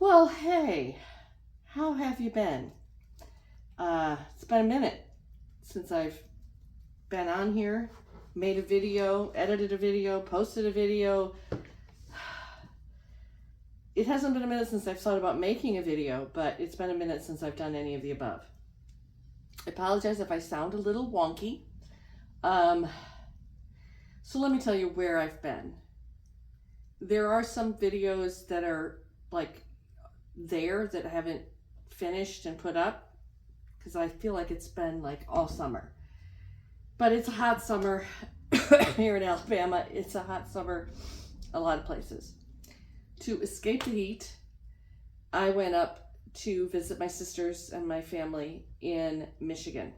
Well, hey, how have you been? It's been a minute since I've been on here, made a video, edited a video, posted a video. It hasn't been a minute since I've thought about making a video, but it's been a minute since I've done any of the above. I apologize if I sound a little wonky. So let me tell you where I've been. There are some videos that are like there that I haven't finished and put up because I feel like it's been like all summer. But it's a hot summer here in Alabama. It's a hot summer a lot of places. To escape the heat, I went up to visit my sisters and my family in Michigan.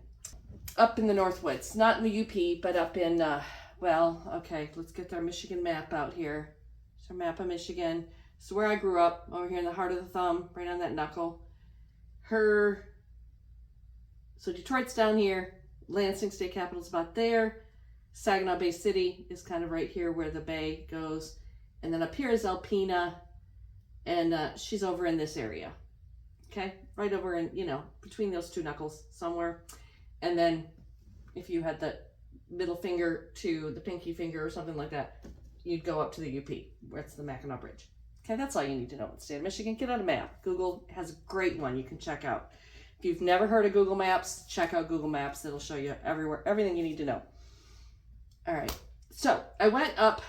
Up in the Northwoods, not in the UP, but up in, let's get our Michigan map out here. It's our map of Michigan. So where I grew up, over here in the heart of the thumb, right on that knuckle. So Detroit's down here. Lansing State Capitol's about there. Saginaw Bay City is kind of right here where the bay goes. And then up here is Alpena, and she's over in this area. Okay, right over in, between those two knuckles somewhere. And then if you had the middle finger to the pinky finger or something like that, you'd go up to the UP, where it's the Mackinac Bridge. Okay, that's all you need to know in the state of Michigan. Get out a map. Google has a great one you can check out. If you've never heard of Google Maps, check out Google Maps. It'll show you everywhere, everything you need to know. All right, so I went up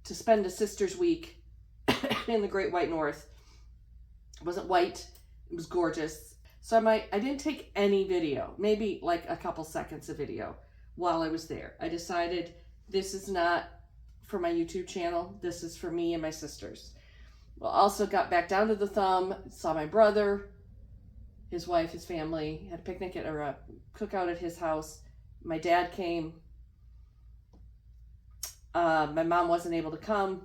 to spend a sister's week in the Great White North. It wasn't white, it was gorgeous. So I didn't take any video, maybe like a couple seconds of video while I was there. I decided this is not for my YouTube channel, this is for me and my sisters. Well, also got back down to the thumb, saw my brother, his wife, his family, had a picnic or a cookout at his house. My dad came. My mom wasn't able to come,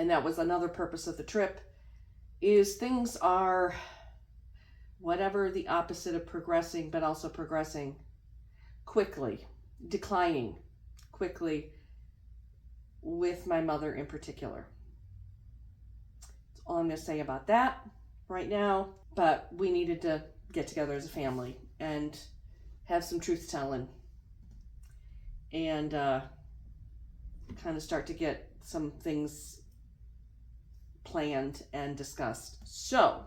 and that was another purpose of the trip, is things are whatever the opposite of progressing, but also progressing quickly, declining quickly with my mother in particular. That's all I'm going to say about that right now, but we needed to get together as a family and have some truth telling and kind of start to get some things planned and discussed. So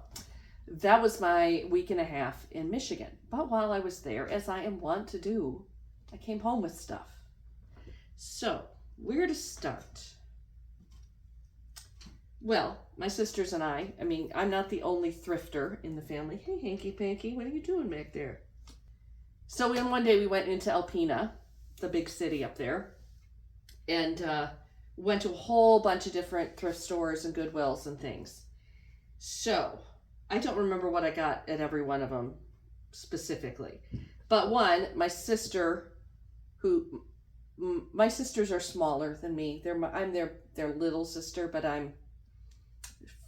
that was my week and a half in Michigan. But while I was there, as I am wont to do, I came home with stuff. So where to start? Well, my sisters and I'm not the only thrifter in the family. Hey, Hanky Panky, what are you doing back there? So one day we went into Alpena, the big city up there, and went to a whole bunch of different thrift stores and Goodwills and things. So I don't remember what I got at every one of them specifically. But my sister, my sisters are smaller than me. I'm their little sister, but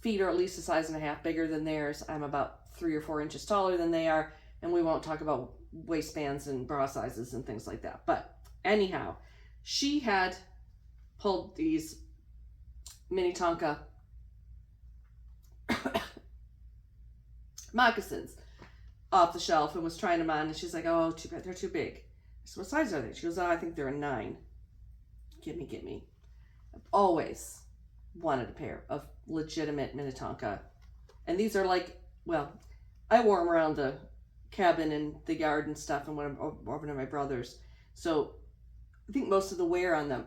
feet are at least a size and a half bigger than theirs. I'm about 3 or 4 inches taller than they are, and we won't talk about waistbands and bra sizes and things like that. But anyhow, she had pulled these Minnetonka moccasins off the shelf and was trying them on, and she's like, oh, too bad, they're too big. I said, what size are they? She goes, oh, I think they're a 9. Give me. I've always wanted a pair of legitimate Minnetonka. And these are like, I wore them around the cabin and the yard and stuff and when I'm over to my brother's. So I think most of the wear on them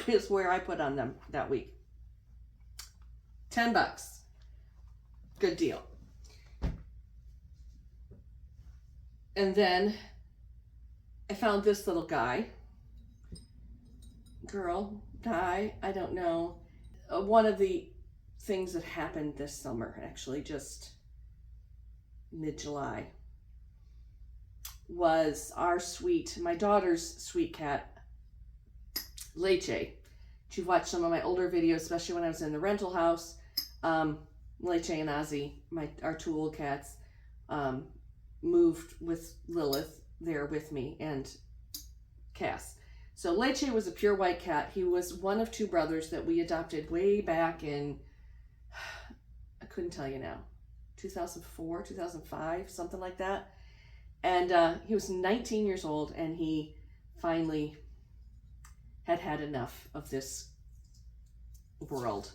is where I put on them that week. $10. Good deal. And then I found this little guy, I don't know. One of the things that happened this summer, actually just mid-July, was my daughter's sweet cat, Leche. If you've watched some of my older videos, especially when I was in the rental house, Leche and Ozzy, our 2 old cats, moved with Lilith there with me and Cass. So Leche was a pure white cat. He was one of 2 brothers that we adopted way back in couldn't tell you now, 2004, 2005, something like that. And he was 19 years old, and he finally had enough of this world.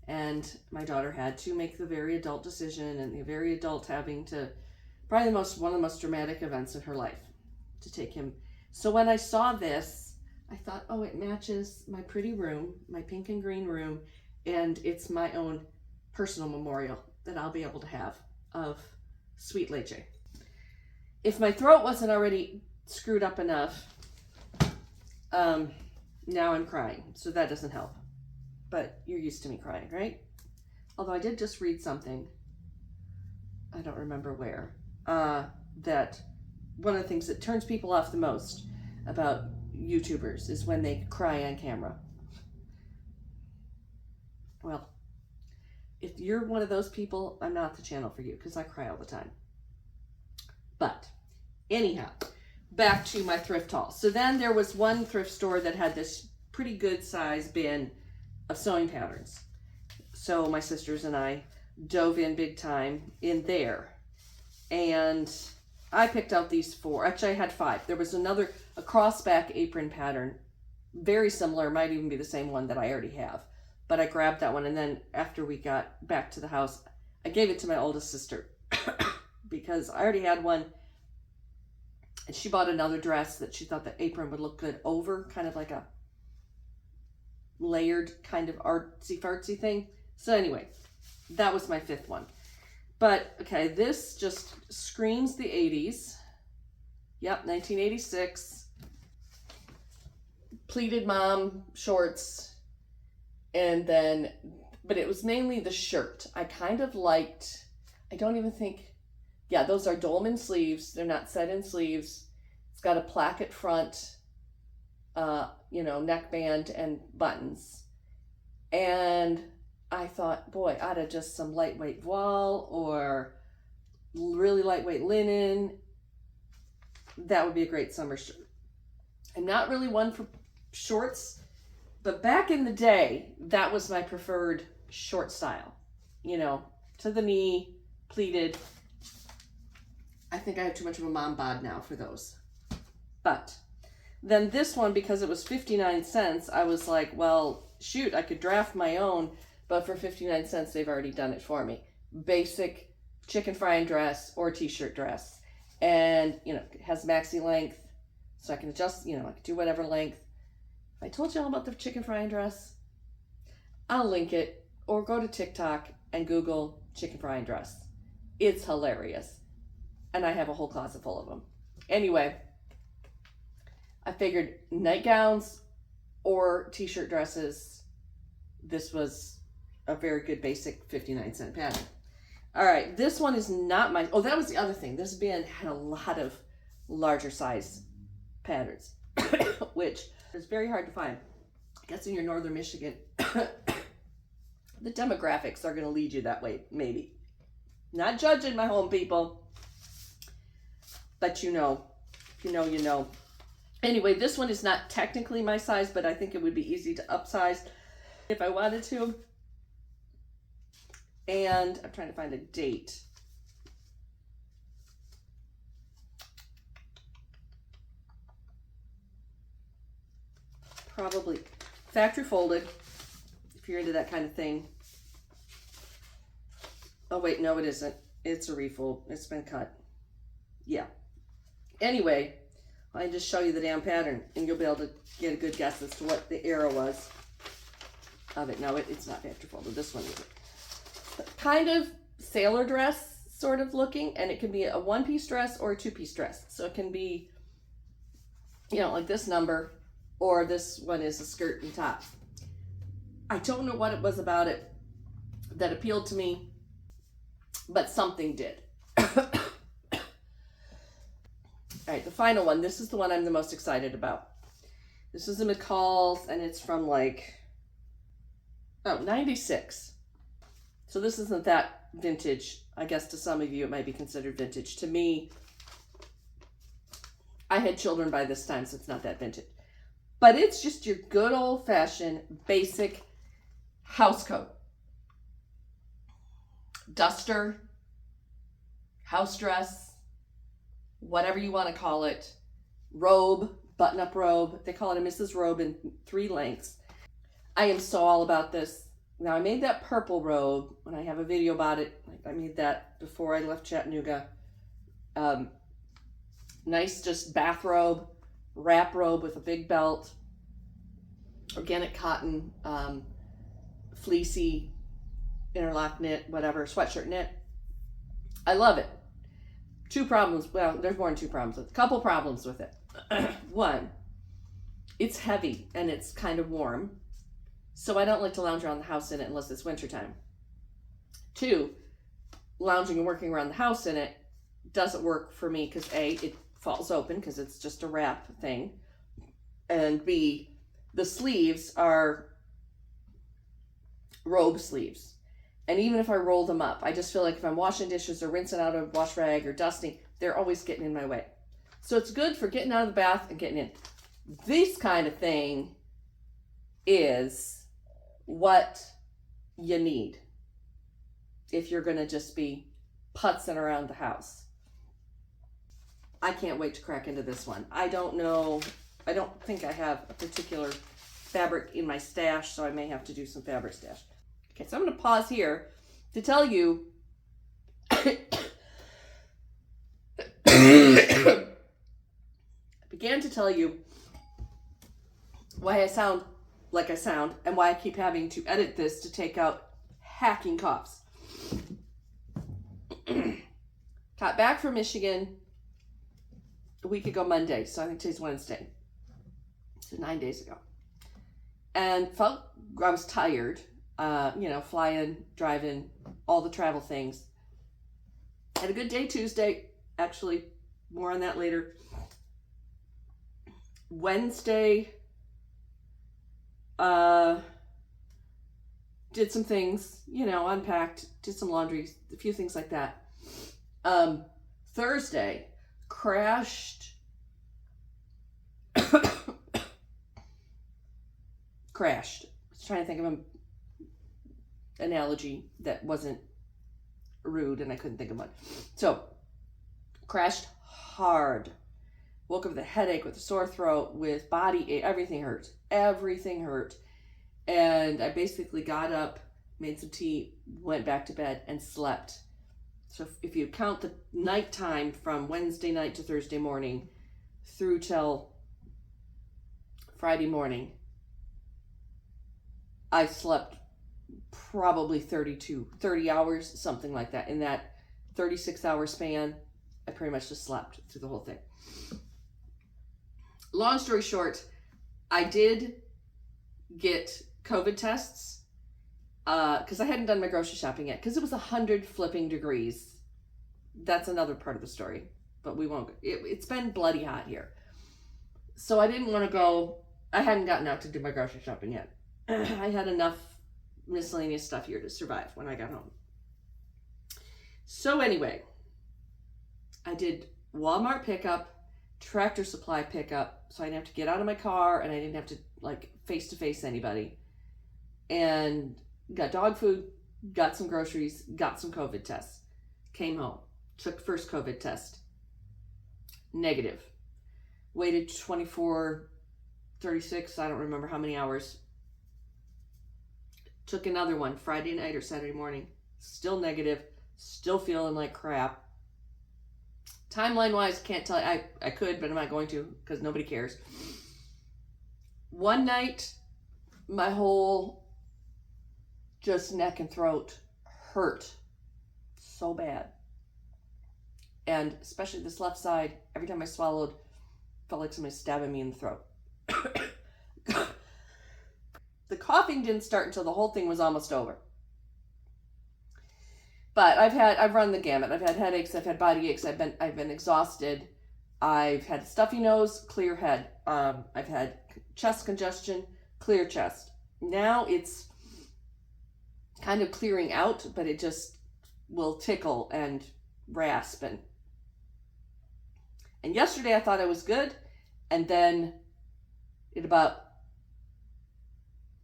And my daughter had to make the very adult decision, and the very adult having to, probably one of the most dramatic events in her life, to take him. So when I saw this, I thought, oh, it matches my pretty room, my pink and green room, and it's my own personal memorial that I'll be able to have of sweet Leche. If my throat wasn't already screwed up enough, now I'm crying, so that doesn't help. But you're used to me crying, right? Although I did just read something, I don't remember where, that one of the things that turns people off the most about YouTubers is when they cry on camera. Well, if you're one of those people, I'm not the channel for you, because I cry all the time. But anyhow, back to my thrift haul. So then there was one thrift store that had this pretty good size bin of sewing patterns. So my sisters and I dove in big time in there. And I picked out these 4. Actually, I had 5. There was a crossback apron pattern, very similar, might even be the same one that I already have. But I grabbed that one, and then after we got back to the house, I gave it to my oldest sister because I already had one. And she bought another dress that she thought the apron would look good over, kind of like a layered kind of artsy-fartsy thing. So anyway, that was my 5th one. But, okay, this just screams the 80s. Yep, 1986. Pleated mom shorts. And then, but it was mainly the shirt. I kind of liked, I don't even think, yeah, those are dolman sleeves. They're not set in sleeves. It's got a placket front, neckband and buttons. And I thought, boy, out of just some lightweight voile or really lightweight linen, that would be a great summer shirt. I'm not really one for shorts, but back in the day, that was my preferred short style. To the knee, pleated. I think I have too much of a mom bod now for those. But then this one, because it was 59 cents, I was like, well, shoot, I could draft my own, but for 59 cents, they've already done it for me. Basic chicken frying dress or t-shirt dress. And, it has maxi length, so I can adjust, I can do whatever length. If I told you all about the chicken frying dress, I'll link it, or go to TikTok and Google chicken frying dress. It's hilarious. And I have a whole closet full of them. Anyway, I figured nightgowns or t-shirt dresses, this was a very good basic 59-cent pattern. All right, this one is not my, oh, that was the other thing. This bin had a lot of larger size patterns, which is very hard to find. I guess in your northern Michigan, the demographics are going to lead you that way, maybe. Not judging my home people, but you know. Anyway, this one is not technically my size, but I think it would be easy to upsize if I wanted to. And I'm trying to find a date. Probably factory folded, if you're into that kind of thing. Oh wait, no it isn't. It's a refold. It's been cut. Yeah. Anyway, I just show you the damn pattern and you'll be able to get a good guess as to what the era was of it. No, it's not factory folded. This one is kind of sailor dress sort of looking, and it can be a one-piece dress or a two-piece dress. So it can be, like this number, or this one is a skirt and top. I don't know what it was about it that appealed to me, but something did. All right, the final one. This is the one I'm the most excited about. This is a McCall's, and it's from 96. So this isn't that vintage. I guess to some of you it might be considered vintage. To me, I had children by this time, so it's not that vintage. But it's just your good old-fashioned basic house coat. duster, house dress, whatever you want to call it, robe, button-up robe. They call it a Mrs. Robe in 3 lengths. I am so all about this. Now, I made that purple robe when I have a video about it. I made that before I left Chattanooga. Nice, just bathrobe, wrap robe with a big belt, organic cotton, fleecy, interlock knit, whatever, sweatshirt knit. I love it. 2 problems. Well, there's more than 2 problems with it. A couple problems with it. One, it's heavy and it's kind of warm. So I don't like to lounge around the house in it unless it's wintertime. 2, lounging and working around the house in it doesn't work for me because A, it falls open because it's just a wrap thing. And B, the sleeves are robe sleeves. And even if I roll them up, I just feel like if I'm washing dishes or rinsing out a wash rag or dusting, they're always getting in my way. So it's good for getting out of the bath and getting in. This kind of thing is what you need if you're going to just be putzing around the house. I can't wait to crack into this one. I don't know. I don't think I have a particular fabric in my stash, so I may have to do some fabric stash. Okay, so I'm going to pause here to tell you I began to tell you why I sound like I sound and why I keep having to edit this to take out hacking coughs. Got back from Michigan a week ago Monday, so I think today's Wednesday. So 9 days ago. And felt I was tired, flying, driving, all the travel things. Had a good day Tuesday, actually, more on that later. Wednesday, did some things, unpacked, did some laundry, a few things like that. Thursday, crashed. Crashed. I was trying to think of an analogy that wasn't rude and I couldn't think of one. So, crashed hard. Woke up with a headache, with a sore throat, with body ache. Everything hurt. Everything hurt. And I basically got up, made some tea, went back to bed, and slept. So if you count the nighttime from Wednesday night to Thursday morning through till Friday morning, I slept probably 30 hours, something like that. In that 36-hour span, I pretty much just slept through the whole thing. Long story short, I did get COVID tests because I hadn't done my grocery shopping yet because it was 100 flipping degrees. That's another part of the story, but we won't. It's been bloody hot here. So I didn't want to go. I hadn't gotten out to do my grocery shopping yet. I had enough miscellaneous stuff here to survive when I got home. So anyway, I did Walmart pickup, Tractor Supply pickup, so I didn't have to get out of my car and I didn't have to face-to-face anybody. And got dog food, got some groceries, got some COVID tests. Came home, took first COVID test. Negative. Waited 24, 36, I don't remember how many hours. Took another one Friday night or Saturday morning. Still negative. Still feeling like crap. Timeline-wise, can't tell you. I could, but I'm not going to because nobody cares. One night, my whole just neck and throat hurt so bad. And especially this left side, every time I swallowed, felt like somebody stabbing me in the throat. The coughing didn't start until the whole thing was almost over. But I've run the gamut. I've had headaches, I've had body aches, I've been exhausted. I've had a stuffy nose, clear head. I've had chest congestion, clear chest. Now it's kind of clearing out, but it just will tickle and rasp. And yesterday I thought I was good, and then at about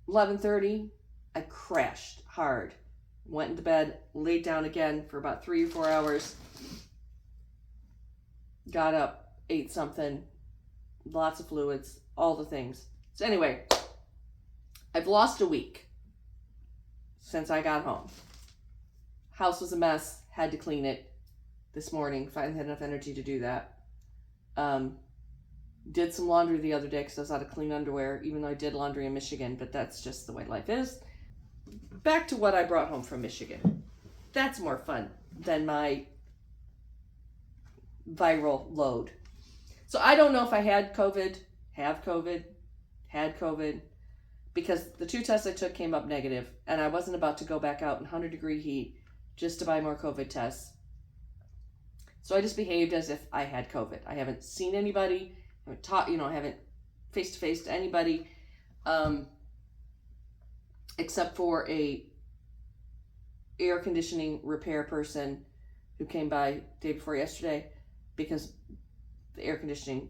11:30, I crashed hard. went into bed, laid down again for about 3 or 4 hours, got up, ate something, lots of fluids, all the things. So anyway, I've lost a week since I got home. House was a mess, had to clean it this morning. Finally had enough energy to do that. Did some laundry the other day because I was out of clean underwear, even though I did laundry in Michigan, but that's just the way life is. Back to what I brought home from Michigan. That's more fun than my viral load. So I don't know if I had COVID, have COVID, had COVID, because the 2 tests I took came up negative, and I wasn't about to go back out in 100-degree heat just to buy more COVID tests. So I just behaved as if I had COVID. I haven't seen anybody, haven't taught, I haven't face-to-face to anybody, except for a air conditioning repair person who came by day before yesterday, because the air conditioning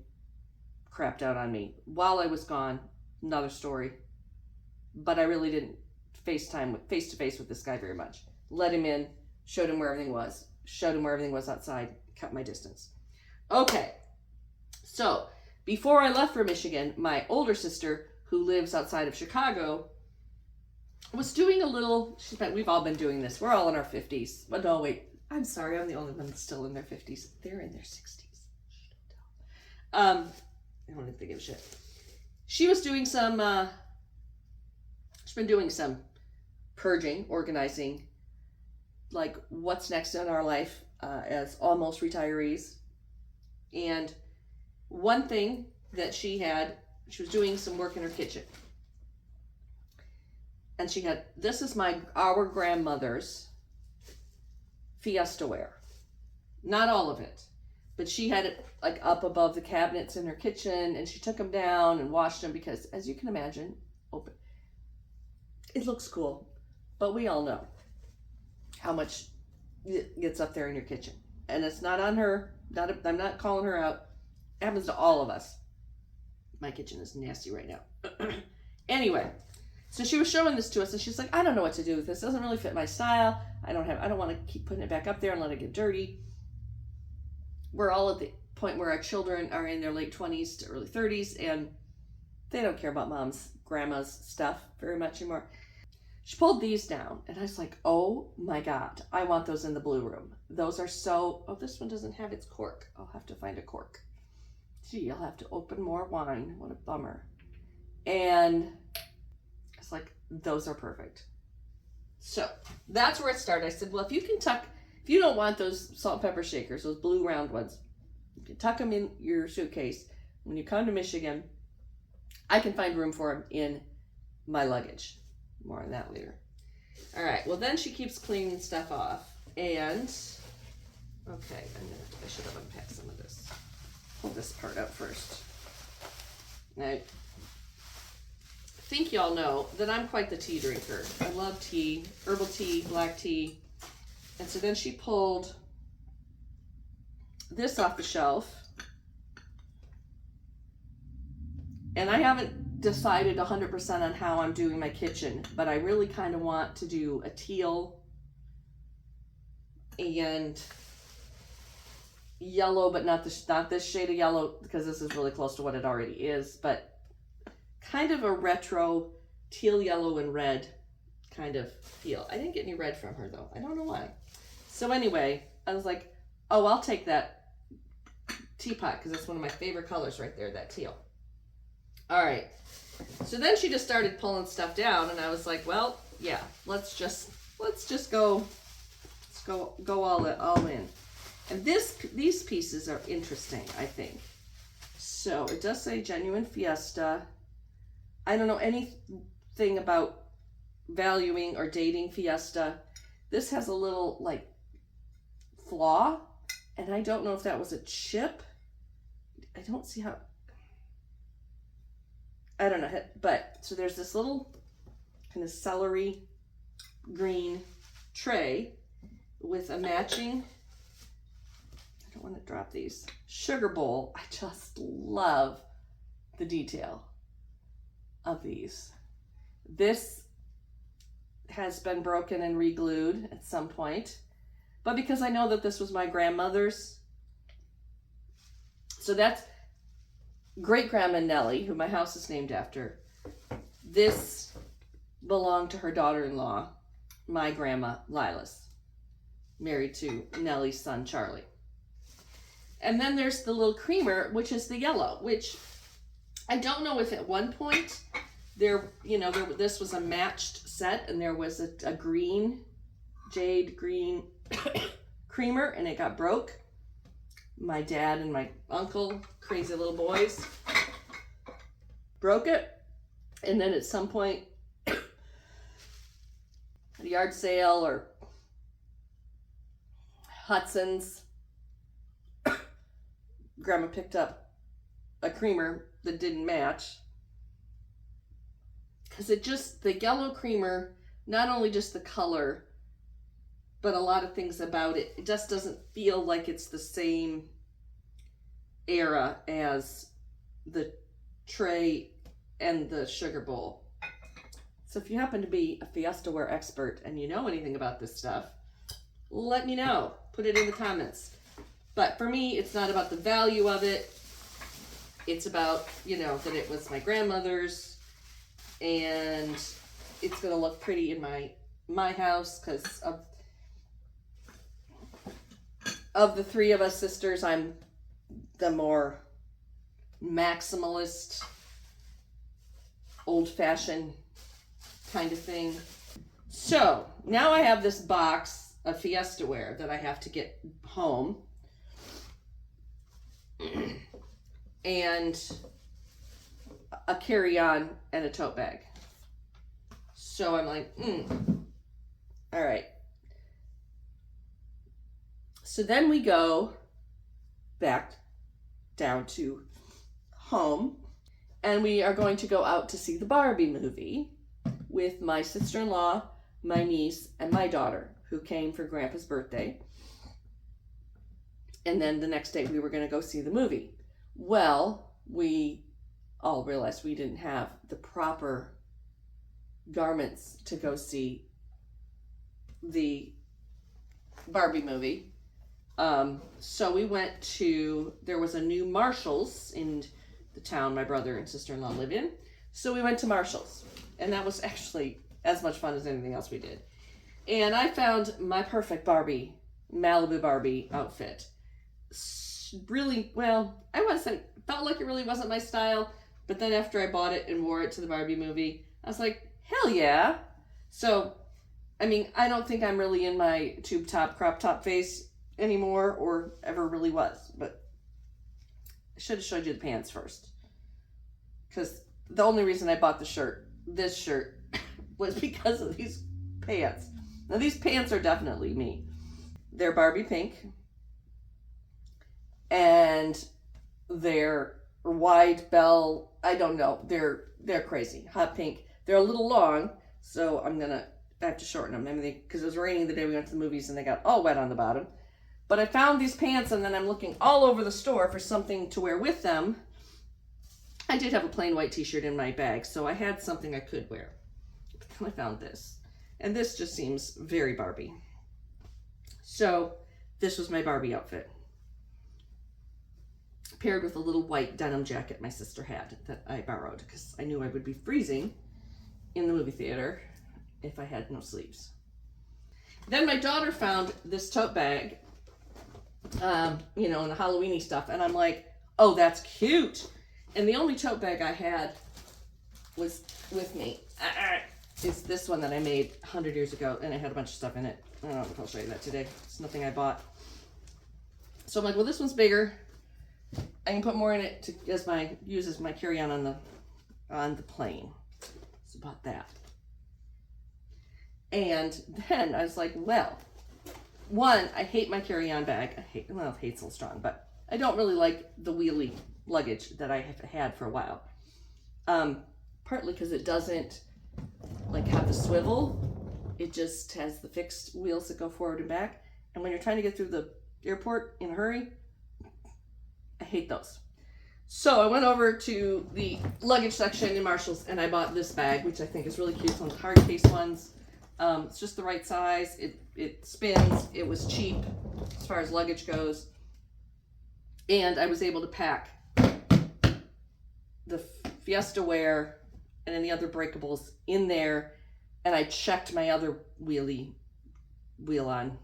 crapped out on me while I was gone. Another story. But I really didn't face-to-face with this guy very much. Let him in, showed him where everything was outside, cut my distance. Okay, so before I left for Michigan, my older sister, who lives outside of Chicago, was doing a little, we've all been doing this. We're all in our 50s. But no, wait, I'm sorry, I'm the only one that's still in their 50s. They're in their 60s. I don't think they give a shit. She was doing some, she's been doing some purging, organizing, like what's next in our life as almost retirees. And one thing that she was doing some work in her kitchen. And she had, this is our grandmother's Fiesta ware. Not all of it, but she had it like up above the cabinets in her kitchen, and she took them down and washed them because, as you can imagine, it looks cool, but we all know how much it gets up there in your kitchen. And it's not on her, I'm not calling her out. It happens to all of us. My kitchen is nasty right now. Anyway, so she was showing this to us, and she's like, I don't know what to do with this. It doesn't really fit my style. I don't want to keep putting it back up there and let it get dirty. We're all at the point where our children are in their late 20s to early 30s, and they don't care about mom's, grandma's stuff very much anymore. She pulled these down, and I was like, oh my God, I want those in the blue room. Those are so, oh, this one doesn't have its cork. I'll have to find a cork. Gee, I'll have to open more wine. What a bummer. And it's like, those are perfect. So that's where it started. I said, well, if you don't want those salt and pepper shakers, those blue round ones, you can tuck them in your suitcase. When you come to Michigan, I can find room for them in my luggage. More on that later. All right, well, then she keeps cleaning stuff off. And, okay, I should have unpacked some of this. Pull this part out first. Now, I think y'all know that I'm quite the tea drinker. I love tea, herbal tea, black tea. And so then she pulled this off the shelf. And I haven't decided 100% on how I'm doing my kitchen, but I really kind of want to do a teal and yellow, but not this shade of yellow, because this is really close to what it already is, but kind of a retro teal, yellow, and red kind of feel. I didn't get any red from her though. I don't know why. So anyway, I was like, oh, I'll take that teapot because that's one of my favorite colors right there, that teal. All right. So then she just started pulling stuff down, and I was like, well, yeah, let's just go all in. And these pieces are interesting, I think. So it does say genuine Fiesta. I don't know anything about valuing or dating Fiesta. This has a little like flaw, and I don't know if that was a chip. I don't see how, I don't know, but so there's this little kind of celery green tray with a matching, I don't want to drop these, sugar bowl. I just love the detail of these. This has been broken and re-glued at some point. But because I know that this was my grandmother's, so that's great-grandma Nellie, who my house is named after. This belonged to her daughter-in-law, my grandma Lilas, married to Nellie's son Charlie. And then there's the little creamer, which is the yellow, which I don't know if at one point this was a matched set and there was a green, jade green creamer and it got broke. My dad and my uncle, crazy little boys, broke it. And then at some point, at a yard sale or Hudson's, Grandma picked up a creamer that didn't match. Because the yellow creamer, not only just the color, but a lot of things about it, it just doesn't feel like it's the same era as the tray and the sugar bowl. So if you happen to be a Fiesta ware expert and you know anything about this stuff, let me know. Put it in the comments. But for me, it's not about the value of it. It's about, that it was my grandmother's and it's going to look pretty in my house because of the three of us sisters, I'm the more maximalist, old-fashioned kind of thing. So now I have this box of Fiesta ware that I have to get home. And a carry-on and a tote bag. So I'm like, all right. So then we go back down to home and we are going to go out to see the Barbie movie with my sister-in-law, my niece, and my daughter who came for Grandpa's birthday. And then the next day we were going to go see the movie. Well, we all realized we didn't have the proper garments to go see the Barbie movie. So we went there was a new Marshall's in the town my brother and sister-in-law live in. So we went to Marshall's and that was actually as much fun as anything else we did. And I found my perfect Barbie, Malibu Barbie outfit. Really, felt like it really wasn't my style, but then after I bought it and wore it to the Barbie movie, I was like, hell yeah. So, I don't think I'm really in my tube top, crop top phase anymore or ever really was, but I should have showed you the pants first. Because the only reason I bought this shirt, was because of these pants. Now these pants are definitely me. They're Barbie pink. And they're wide bell, I don't know, they're crazy, hot pink. They're a little long, so I have to shorten them. Because it was raining the day we went to the movies and they got all wet on the bottom. But I found these pants and then I'm looking all over the store for something to wear with them. I did have a plain white t-shirt in my bag, so I had something I could wear. But then I found this. And this just seems very Barbie. So this was my Barbie outfit. Paired with a little white denim jacket my sister had that I borrowed because I knew I would be freezing in the movie theater if I had no sleeves. Then my daughter found this tote bag, and the Halloween-y stuff, and I'm like, oh, that's cute. And the only tote bag I had was with me. It's this one that I made 100 years ago, and it had a bunch of stuff in it. I don't know if I'll show you that today. It's nothing I bought. So I'm like, well, this one's bigger. I can put more in it to use as my carry-on on the plane. So bought that. And then I was like, well, one, I hate my carry-on bag. Hate's a little strong, but I don't really like the wheelie luggage that I have had for a while. Partly because it doesn't have the swivel. It just has the fixed wheels that go forward and back. And when you're trying to get through the airport in a hurry, I hate those. So I went over to the luggage section in Marshall's and I bought this bag, which I think is really cute. It's one of the hard case ones. It's just the right size. It spins. It was cheap as far as luggage goes. And I was able to pack the Fiesta Wear and any other breakables in there. And I checked my other wheel on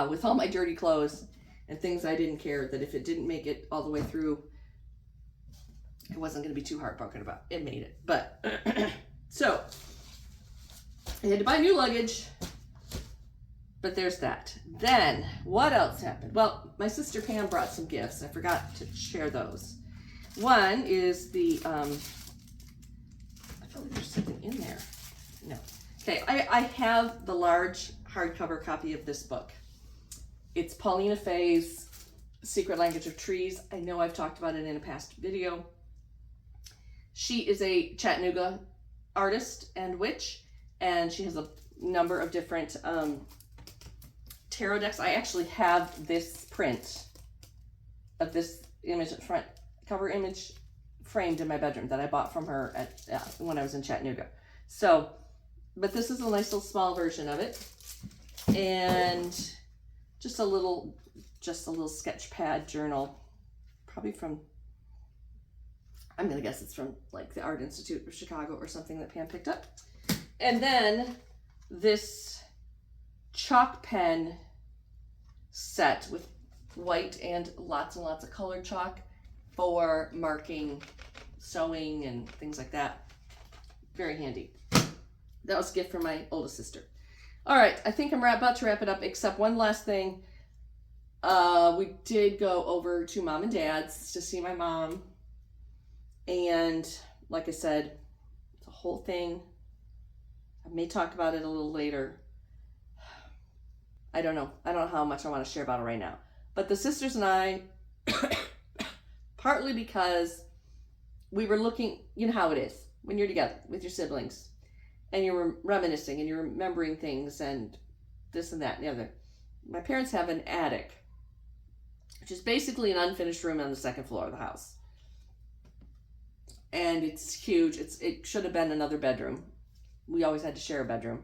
with all my dirty clothes and things I didn't care that if it didn't make it all the way through, it wasn't going to be too heartbroken about. It made it. But so I had to buy new luggage, but there's that. Then what else happened? Well, my sister Pam brought some gifts. I forgot to share those. One is the, I feel like there's something in there. No. Okay, I have the large hardcover copy of this book. It's Paulina Fay's Secret Language of Trees. I know I've talked about it in a past video. She is a Chattanooga artist and witch, and she has a number of different tarot decks. I actually have this print of this image, front cover image, framed in my bedroom that I bought from her at when I was in Chattanooga. So, but this is a nice little small version of it, and just a little sketch pad journal, probably from, I'm gonna guess it's from like the Art Institute of Chicago or something that Pam picked up. And then this chalk pen set with white and lots of colored chalk for marking, sewing, and things like that. Very handy. That was a gift from my oldest sister. All right, I think I'm about to wrap it up, except one last thing. We did go over to Mom and Dad's to see my mom. And like I said, it's a whole thing. I may talk about it a little later. I don't know how much I want to share about it right now. But the sisters and I, partly because we were looking, you know how it is when you're together with your siblings and you're reminiscing and you're remembering things and this and that and the other. My parents have an attic, which is basically an unfinished room on the second floor of the house. And it's huge. It should have been another bedroom. We always had to share a bedroom.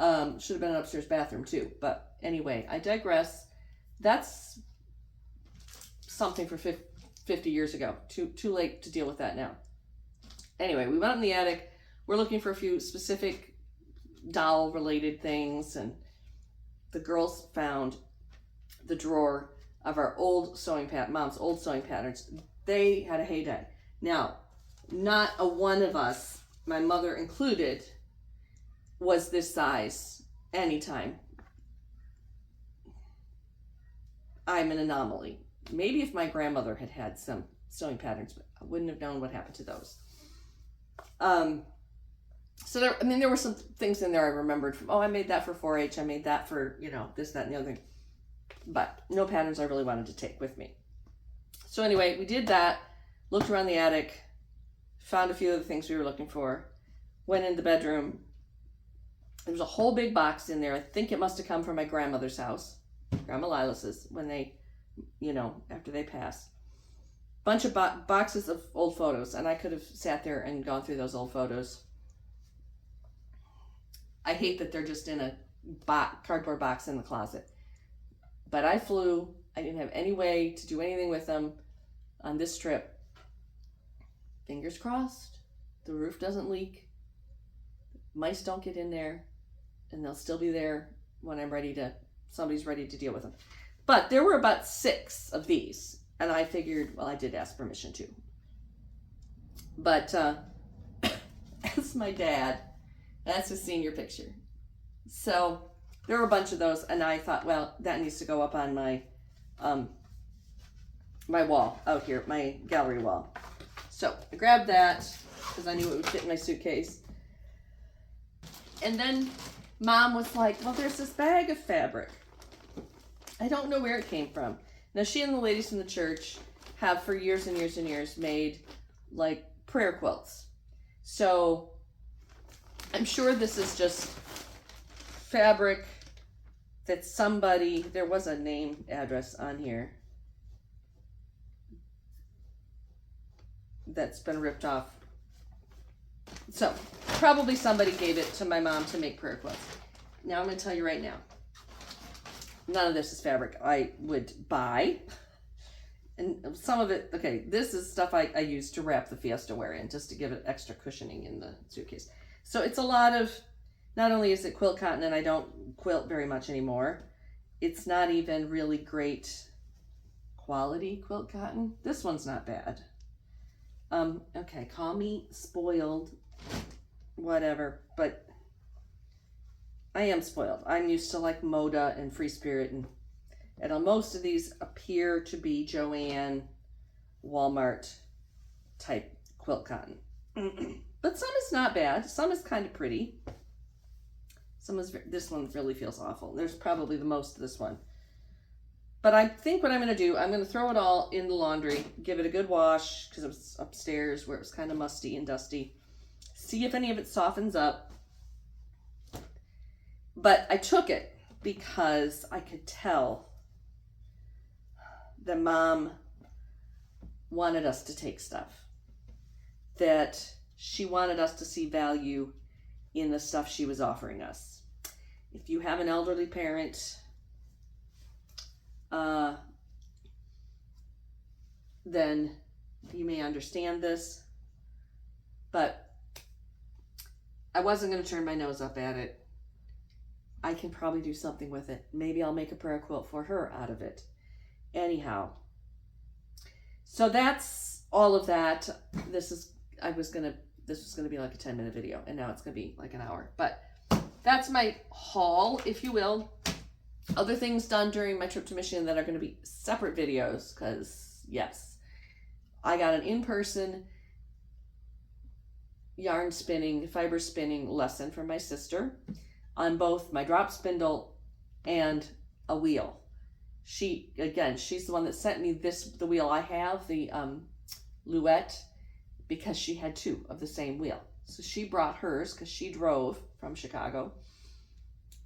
Should have been an upstairs bathroom too. But anyway, I digress. That's something for 50 years ago. Too late to deal with that now. Anyway, we went up in the attic. We're looking for a few specific doll-related things, and the girls found the drawer of our old Mom's old sewing patterns. They had a heyday. Now, not a one of us, my mother included, was this size anytime. I'm an anomaly. Maybe if my grandmother had had some sewing patterns, but I wouldn't have known what happened to those. So there were some things in there I remembered from, I made that for 4-H, I made that for, this, that, and the other thing. But no patterns I really wanted to take with me. So anyway, we did that, looked around the attic, found a few of the things we were looking for, went in the bedroom. There was a whole big box in there. I think it must have come from my grandmother's house, Grandma Lilas's, when they, after they passed. Bunch of boxes of old photos, and I could have sat there and gone through those old photos. I hate that they're just in a cardboard box in the closet. But I flew. I didn't have any way to do anything with them on this trip. Fingers crossed, the roof doesn't leak, mice don't get in there, and they'll still be there when somebody's ready to deal with them. But there were about 6 of these, and I figured, I did ask permission too. But that's my dad. That's his senior picture. So there were a bunch of those, and I thought, that needs to go up on my my wall out here, my gallery wall. So I grabbed that because I knew it would fit in my suitcase. And then Mom was like, there's this bag of fabric. I don't know where it came from. Now, she and the ladies from the church have for years and years and years made like prayer quilts. So I'm sure this is just fabric that there was a name address on here that's been ripped off So probably somebody gave it to my mom to make prayer quilts. Now I'm going to tell you right now, none of this is fabric I would buy. And some of it, okay, this is stuff I use to wrap the Fiesta wear in, just to give it extra cushioning in the suitcase. So it's a lot of, not only is it quilt cotton, and I don't quilt very much anymore, it's not even really great quality quilt cotton. This one's not bad. Okay, call me spoiled, whatever, but I am spoiled. I'm used to like Moda and Free Spirit, and most of these appear to be Joann, Walmart type quilt cotton. But some is not bad. Some is kind of pretty. Some is, this one really feels awful. There's probably the most of this one. But I think what I'm going to do, I'm going to throw it all in the laundry, give it a good wash, because it was upstairs where it was kind of musty and dusty. See if any of it softens up. But I took it because I could tell that Mom wanted us to take stuff. That she wanted us to see value in the stuff she was offering us. If you have an elderly parent, then you may understand this, but I wasn't going to turn my nose up at it. I can probably do something with it. Maybe I'll make a prayer quilt for her out of it. Anyhow, so that's all of that. This was gonna be like a 10-minute video, and now it's gonna be like an hour. But that's my haul, if you will. Other things done during my trip to Michigan that are going to be separate videos, because yes, I got an in-person yarn spinning, fiber spinning lesson from my sister on both my drop spindle and a wheel. She's the one that sent me the wheel I have, the Luette, because she had two of the same wheel. So she brought hers because she drove from Chicago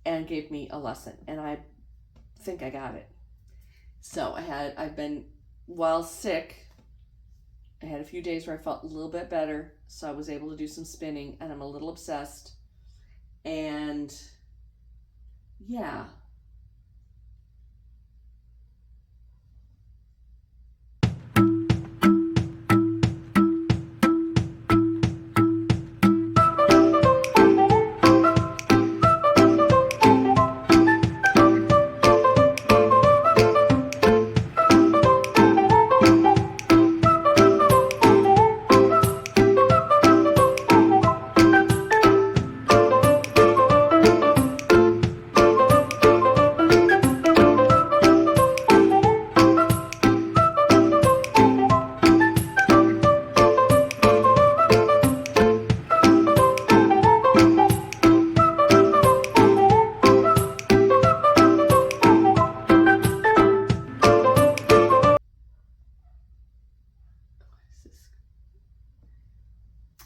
and gave me a lesson, and I think I got it. So I've been, while sick, I had a few days where I felt a little bit better, so I was able to do some spinning, and I'm a little obsessed. And yeah.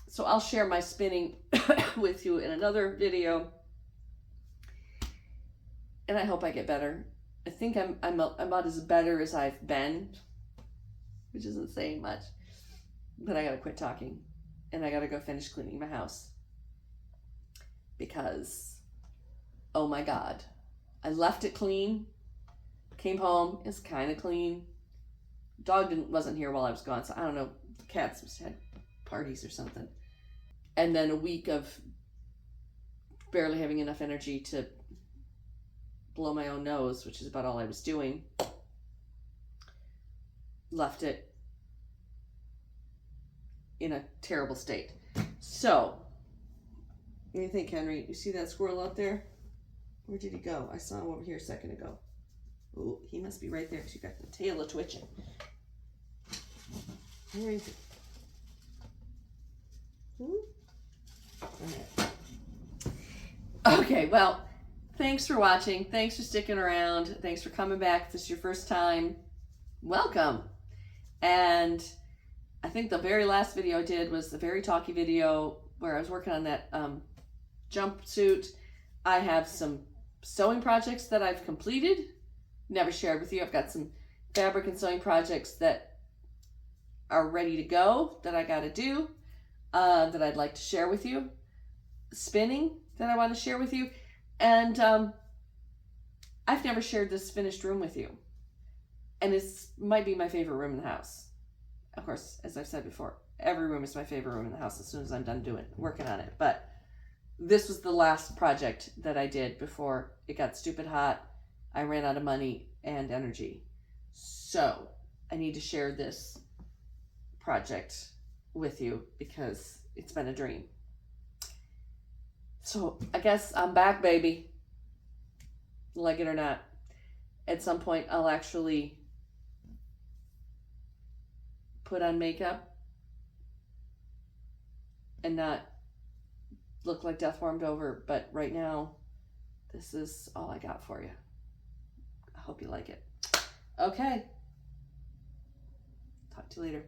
So I'll share my spinning with you in another video, and I hope I get better. I think I'm about as better as I've been, which isn't saying much, but I gotta quit talking, and I gotta go finish cleaning my house, because oh my God, I left it clean, came home, it's kind of clean. Dog wasn't here while I was gone, so I don't know, the cats must have had parties or something. And then a week of barely having enough energy to blow my own nose, which is about all I was doing. Left it in a terrible state. So, what do you think, Henry? You see that squirrel out there? Where did he go? I saw him over here a second ago. Oh, he must be right there because you got the tail twitching. Where is he? Okay, well, thanks for watching. Thanks for sticking around. Thanks for coming back. If this is your first time, welcome. And I think the very last video I did was the very talky video where I was working on that jumpsuit. I have some sewing projects that I've completed, never shared with you. I've got some fabric and sewing projects that are ready to go that I got to do. that I'd like to share with you, spinning that I want to share with you, and I've never shared this finished room with you, and it's might be my favorite room in the house. Of course, as I've said before, every room is my favorite room in the house as soon as I'm done working on it, but this was the last project that I did before it got stupid hot. I ran out of money and energy. So I need to share this project with you because it's been a dream. So I guess I'm back, baby. Like it or not. At some point I'll actually put on makeup and not look like death warmed over, but right now this is all I got for you. I hope you like it. Okay. Talk to you later.